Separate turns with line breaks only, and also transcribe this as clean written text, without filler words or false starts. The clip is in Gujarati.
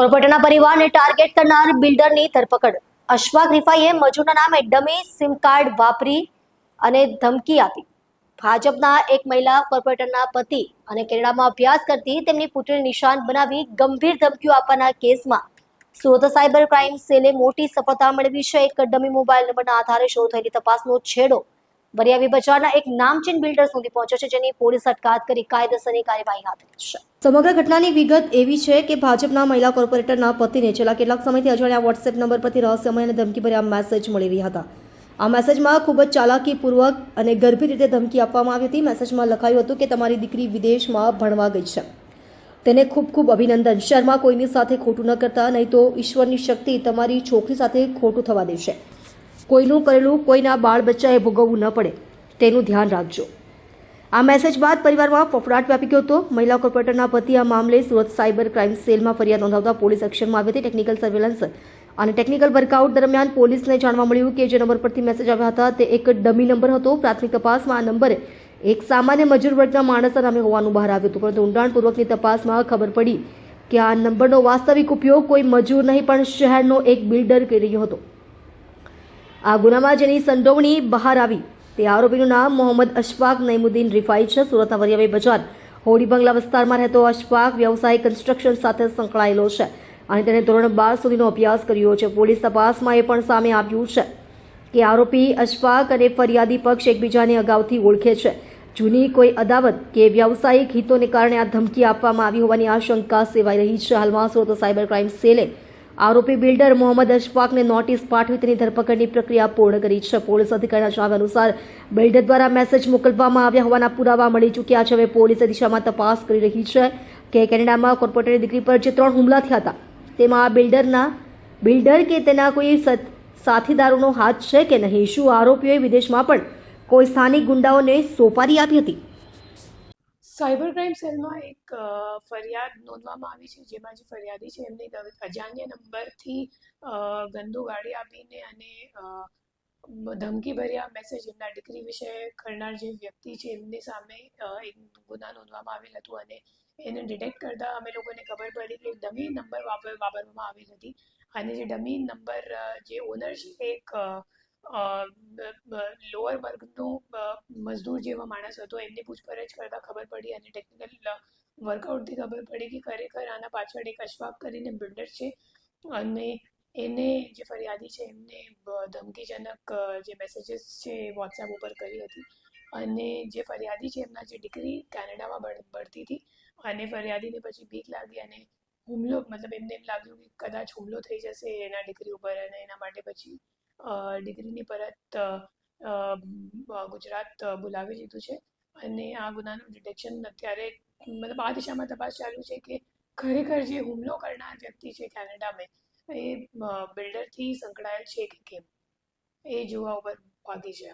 કોર્પોરેટરના પરિવારને ટાર્ગેટ કરનાર બિલ્ડરની ધરપકડ. અશફાક રિફાઈએ મજૂરના નામે ડમી સિમ કાર્ડ વાપરી અને ધમકી આપી. ભાજપના એક મહિલા કોર્પોરેટરના પતિ અને કેનેડામાં અભ્યાસ કરતી તેમની પુત્રીને નિશાન બનાવી ગંભીર ધમકીઓ આપવાના કેસમાં સુરત સાયબર ક્રાઇમ સેલે મોટી સફળતા મેળવી છે. એક ડમી મોબાઈલ નંબરના આધારે શરૂ થયેલી તપાસનો છેડો વરિયાવી બજારના એક નામચીન બિલ્ડર સુધી પહોંચ્યો છે, જેની પોલીસ અટકાયત કરી કાયદેસરની કાર્યવાહી હાથ ધરી છે. સમગ્ર ઘટનાની વિગત એવી છે કે ભાજપના મહિલા કોર્પોરેટરના પતિને છેલ્લા કેટલાક સમયથી અજાણ્યા વોટ્સએપ નંબર પરથી રહસ્યમય અને ધમકીભર્યા મેસેજ મળી રહ્યા હતા. આ મેસેજમાં ખૂબ જ ચાલાકીપૂર્વક અને ગંભીર રીતે ધમકી આપવામાં આવી હતી. મેસેજમાં લખાયું હતું કે તમારી દીકરી વિદેશમાં ભણવા ગઈ છે, તેને ખૂબ ખૂબ અભિનંદન. શહેરમાં કોઈની સાથે ખોટું ન કરતા, નહીં તો ઈશ્વરની શક્તિ તમારી છોકરી સાથે ખોટું થવા દેશે. કોઈનું કરેલું કોઈના બાળ બચ્ચાએ ભોગવવું ન પડે તેનું ધ્યાન રાખજો. આ મેસેજ બાદ પરિવારમાં ફફડાટ વ્યાપી ગયો હતો. મહિલા કોર્પોરેટરના પતિ આ મામલે સુરત સાયબર ક્રાઇમ સેલમાં ફરિયાદ નોંધાવતા પોલીસ એક્શનમાં આવી હતી. ટેકનિકલ સર્વેલન્સ અને ટેકનિકલ વર્કઆઉટ દરમિયાન પોલીસને જાણવા મળ્યું કે જે નંબર પરથી મેસેજ આવ્યા હતા તે એક ડમી નંબર હતો. પ્રાથમિક તપાસમાં આ નંબર એક સામાન્ય મજૂર વર્ગના માણસના નામે હોવાનું બહાર આવ્યું હતું, પરંતુ ઊંડાણપૂર્વકની તપાસમાં ખબર પડી કે આ નંબરનો વાસ્તવિક ઉપયોગ કોઈ મજૂર નહીં પણ શહેરનો એક બિલ્ડર કરી રહ્યો હતો. આ ગુનામાં જેની સંડોવણી બહાર આવી તે આરોપીનું નામ મોહમ્મદ અશફાક નઈમુદ્દીન રિફાઈ છે. સુરતના વરિયાવી બજાર હોડી બંગલા વિસ્તારમાં રહેતો અશફાક વ્યવસાયિક કન્સ્ટ્રક્શન સાથે સંકળાયેલો છે અને તેણે ધોરણ 12 સુધીનો અભ્યાસ કર્યો છે. પોલીસ તપાસમાં એ પણ સામે આવ્યું છે કે આરોપી અશફાક અને ફરિયાદી પક્ષ એકબીજાને અગાઉથી ઓળખે છે. જૂની કોઈ અદાવત કે વ્યવસાયિક હિતોને કારણે આ ધમકી આપવામાં આવી હોવાની આશંકા સેવાઈ રહી છે. હાલમાં સુરત સાયબર ક્રાઇમ સેલે આરોપી બિલ્ડર મોહમ્મદ અશફાકને નોટિસ પાઠવી તેની ધરપકડની પ્રક્રિયા પૂર્ણ કરી છે. પોલીસ અધિકારીના જણાવ્યા અનુસાર બિલ્ડર દ્વારા મેસેજ મોકલવામાં આવ્યા હોવાના પુરાવા મળી ચૂક્યા છે. હવે પોલીસ દિશામાં તપાસ કરી રહી છે કે કેનેડામાં કોર્પોરેટરની દીકરી પર જે 3 હુમલા થયા હતા તેમાં આ બિલ્ડર કે તેના કોઈ સાથીદારોનો હાથ છે કે નહીં. શું આરોપીઓએ વિદેશમાં પણ કોઈ સ્થાનિક ગુંડાઓને સોપારી આપી હતી?
સાયબર ક્રાઇમ સેલમાં એક ફરિયાદ નોંધવામાં આવી છે, જેમાં જે ફરિયાદી છે એમને અજાણ્યા નંબરથી ગંદુ ગાડી આપીને અને ધમકીભર્યા મેસેજ એમના દીકરી વિશે કરનાર જે વ્યક્તિ છે એમની સામે એક ગુના નોંધવામાં આવેલ હતું અને એને ડિટેક્ટ કરતાં અમે લોકોને ખબર પડી કે ડમી નંબર વાપરવામાં આવેલ હતી અને જે ડમી નંબર જે ઓનર છે એક લોઅર વર્ગનો મજદૂર જેવો માણસ હતો. એમની પૂછપરછ કરતાં ખબર પડી અને ટેકનિકલ વર્કઆઉટથી ખબર પડી કે ખરેખર આના પાછળ એક અશફાક કરીને બિલ્ડર છે અને એને જે ફરિયાદી છે એમને ધમકીજનક જે મેસેજીસ છે એ વોટ્સએપ ઉપર કરી હતી અને જે ફરિયાદી છે એમના જે દીકરી કેનેડામાં ભણતી હતી અને ફરિયાદીને પછી બીક લાગી અને હુમલો મતલબ એમને એમ લાગ્યું કે કદાચ હુમલો થઈ જશે એના દીકરી ઉપર અને એના માટે પછી દીકરીની પરત ગુજરાત બોલાવી લીધું છે અને આ ગુનાનું ડિટેક્શન અત્યારે મતલબ આ દિશામાં તપાસ ચાલુ છે કે ખરેખર જે હુમલો કરનાર વ્યક્તિ છે કેનેડામાં એ બિલ્ડરથી સંકળાયેલ છે કે કેમ એ જોવા ઉપર બાકી છે.